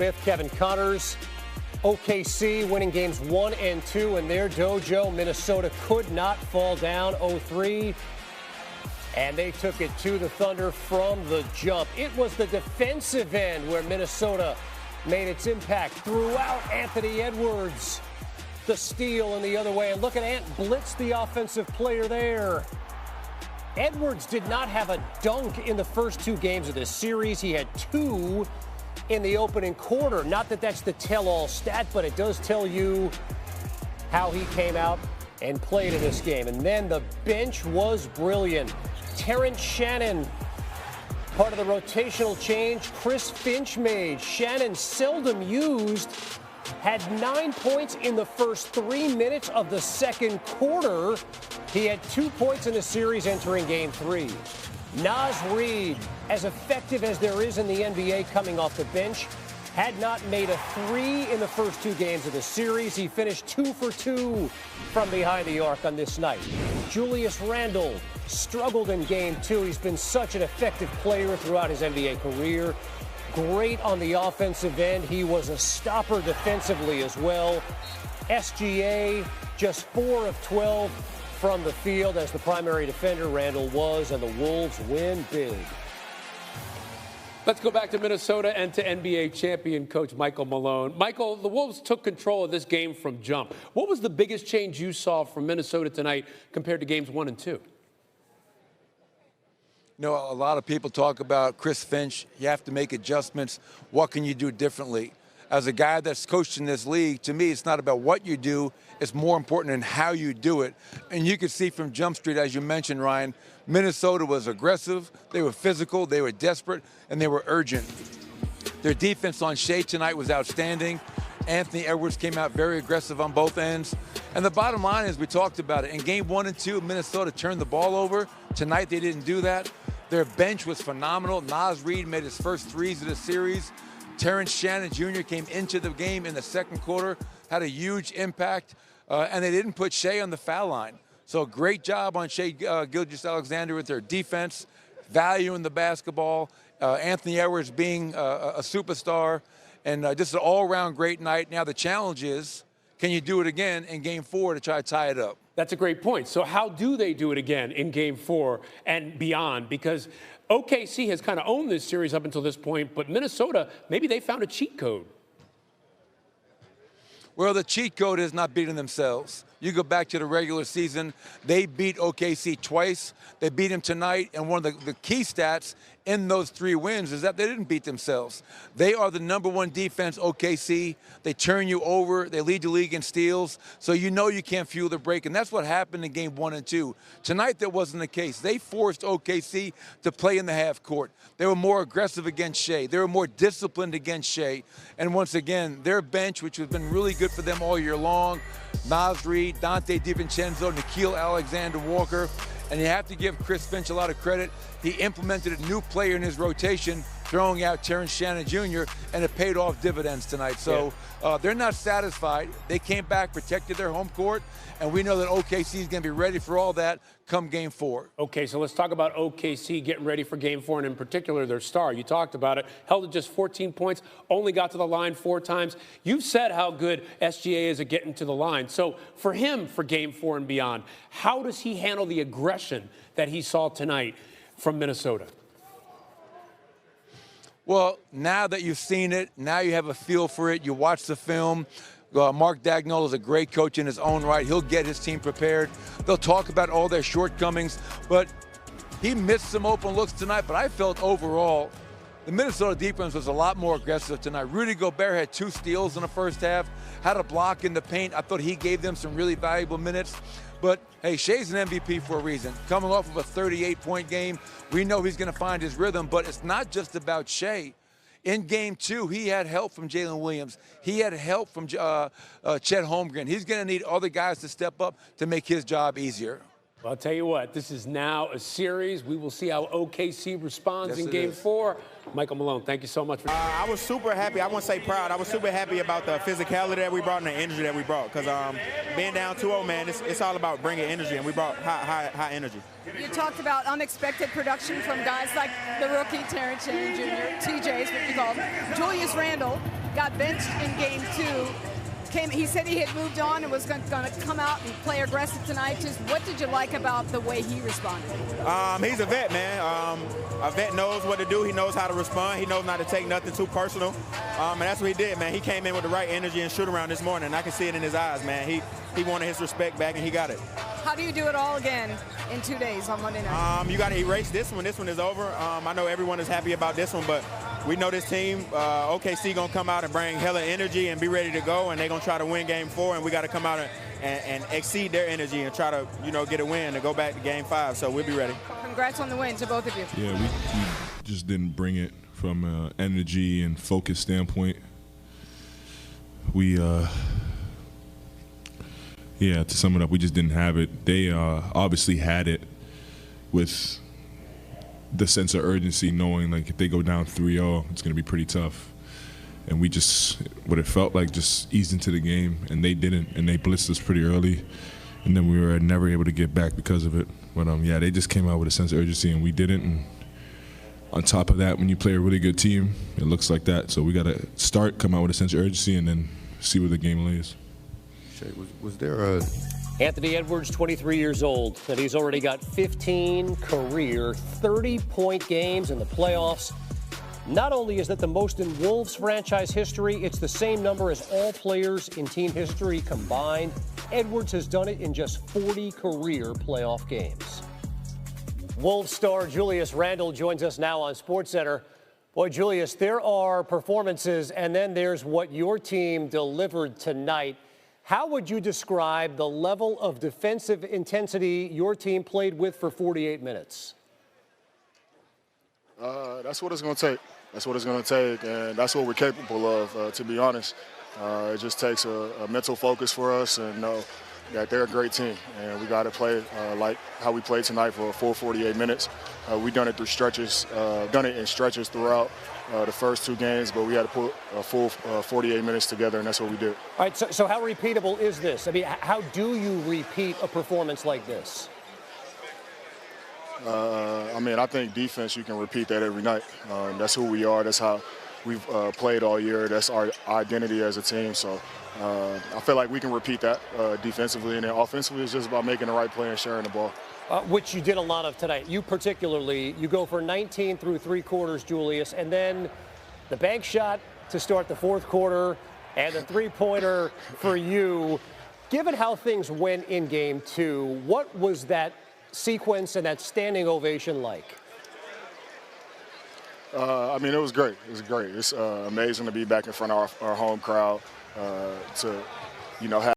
Smith, Kevin Connors. OKC winning games 1 and 2 in their dojo. Minnesota could not fall down 0-3. And they took it to the Thunder from the jump. It was the defensive end where Minnesota made its impact throughout. Anthony Edwards, the steal in the other way. And look at Ant blitz, the offensive player there. Edwards did not have a dunk in the first 2 games of this series. He had 2 in the opening quarter. Not that that's the tell-all stat, but it does tell you how he came out and played in this game. And then the bench was brilliant. Terrence Shannon, part of the rotational change Chris Finch made. Shannon, seldom used, had 9 points in the first 3 minutes of the second quarter. He had 2 points in the series entering game 3. Naz Reid, as effective as there is in the NBA coming off the bench, had not made a 3 in the first 2 games of the series. He finished 2 for 2 from behind the arc on this night. Julius Randle struggled in game 2. He's been such an effective player throughout his NBA career. Great on the offensive end. He was a stopper defensively as well. SGA, just 4 of 12 from the field as the primary defender Randle was, and the Wolves win big. Let's go back to Minnesota and to NBA champion coach Michael Malone. Michael, the Wolves took control of this game from jump. What was the biggest change you saw from Minnesota tonight compared to games 1 and 2? You know, a lot of people talk about Chris Finch. You have to make adjustments. What can you do differently? As a guy that's coached in this league, to me, it's not about what you do. It's more important in how you do it. And you could see from Jump Street, as you mentioned, Ryan, Minnesota was aggressive, they were physical, they were desperate, and they were urgent. Their defense on Shea tonight was outstanding. Anthony Edwards came out very aggressive on both ends. And the bottom line is, we talked about it, in game 1 and 2, Minnesota turned the ball over. Tonight they didn't do that. Their bench was phenomenal. Naz Reid made his first 3s of the series. Terrence Shannon Jr. came into the game in the second quarter, had a huge impact, and they didn't put Shea on the foul line. So great job on Shea Gilgeous-Alexander with their defense, value in the basketball, Anthony Edwards being a superstar, and just an all-around great night. Now the challenge is, can you do it again in game 4 to try to tie it up? That's a great point. So how do they do it again in game 4 and beyond? Because OKC has kind of owned this series up until this point, but Minnesota, maybe they found a cheat code. Well, the cheat code is not beating themselves. You go back to the regular season, they beat OKC twice. They beat them tonight, and one of the key stats in those 3 wins is that they didn't beat themselves. They are the #1 defense, OKC. They turn you over. They lead the league in steals, so you know you can't fuel the break, and that's what happened in game 1 and 2. Tonight, that wasn't the case. They forced OKC to play in the half court. They were more aggressive against Shea. They were more disciplined against Shea, and once again, their bench, which has been really good for them all year long, Naz Reid, Dante DiVincenzo, Nickeil Alexander-Walker, and you have to give Chris Finch a lot of credit. He implemented a new player in his rotation, throwing out Terrence Shannon Jr., and it paid off dividends tonight. So they're not satisfied. They came back, protected their home court, and we know that OKC is going to be ready for all that come game 4. Okay, so let's talk about OKC getting ready for game 4, and in particular their star. You talked about it, held to just 14 points, only got to the line 4 times. You've said how good SGA is at getting to the line. So for him, for game 4 and beyond, how does he handle the aggression that he saw tonight from Minnesota? Well, now that you've seen it, now you have a feel for it. You watch the film. Mark Dagnall is a great coach in his own right. He'll get his team prepared. They'll talk about all their shortcomings, but he missed some open looks tonight. But I felt overall the Minnesota defense was a lot more aggressive tonight. Rudy Gobert had 2 steals in the first half, had a block in the paint. I thought he gave them some really valuable minutes. But, hey, Shea's an MVP for a reason. Coming off of a 38-point game, we know he's going to find his rhythm, but it's not just about Shea. In game 2, he had help from Jalen Williams. He had help from Chet Holmgren. He's going to need other guys to step up to make his job easier. Well, I'll tell you what, this is now a series. We will see how OKC responds in game 4. Michael Malone, thank you so much. I was super happy. I wouldn't say proud. I was super happy about the physicality that we brought and the energy that we brought. Because being down 2-0, man, it's all about bringing energy, and we brought high energy. You talked about unexpected production from guys like the rookie Terrence Shannon Jr., TJ is what you call him, Julius Randle. got benched in game 2. He said he had moved on and was going to come out and play aggressive tonight. Just what did you like about the way he responded? He's a vet, man. A vet knows what to do. He knows how to respond. He knows not to take nothing too personal. And that's what he did, man. He came in with the right energy and shoot around this morning. And I can see it in his eyes, man. He wanted his respect back, and he got it. How do you do it all again in 2 days on Monday night? You got to erase this one. This one is over. I know everyone is happy about this one, but we know this team, OKC, going to come out and bring hella energy and be ready to go, and they're going to try to win game 4, and we got to come out and exceed their energy and try to, get a win and go back to game 5. So we'll be ready. Congrats on the win to both of you. Yeah, we just didn't bring it from an energy and focus standpoint. Yeah, to sum it up, we just didn't have it. They obviously had it with the sense of urgency, knowing like if they go down 3-0, it's going to be pretty tough. And we just, what it felt like, just eased into the game, and they didn't, and they blitzed us pretty early, and then we were never able to get back because of it. But yeah, they just came out with a sense of urgency, and we didn't. And on top of that, when you play a really good team, it looks like that. So we got to come out with a sense of urgency, and then see where the game lays. Was there a... Anthony Edwards, 23 years old, and he's already got 15 career 30-point games in the playoffs. Not only is that the most in Wolves franchise history, it's the same number as all players in team history combined. Edwards has done it in just 40 career playoff games. Wolves star Julius Randle joins us now on SportsCenter. Boy, Julius, there are performances, and then there's what your team delivered tonight. How would you describe the level of defensive intensity your team played with for 48 minutes? That's what it's going to take. That's what it's going to take, and that's what we're capable of, to be honest. It just takes a mental focus for us and know that they're a great team, and we got to play like how we played tonight for a full 48 minutes. We've done it through stretches, done it in stretches throughout the first 2 games, but we had to put a full 48 minutes together, and that's what we did. All right, so how repeatable is this? I mean, how do you repeat a performance like this? I think defense, you can repeat that every night. That's who we are. That's how we've played all year. That's our identity as a team. So I feel like we can repeat that defensively, and then offensively it's just about making the right play and sharing the ball. Which you did a lot of tonight. You particularly, you go for 19 through 3 quarters, Julius, and then the bank shot to start the 4th quarter and the 3-pointer for you. Given how things went in game 2, what was that sequence and that standing ovation like? It was great. It was great. It's amazing to be back in front of our home crowd, to have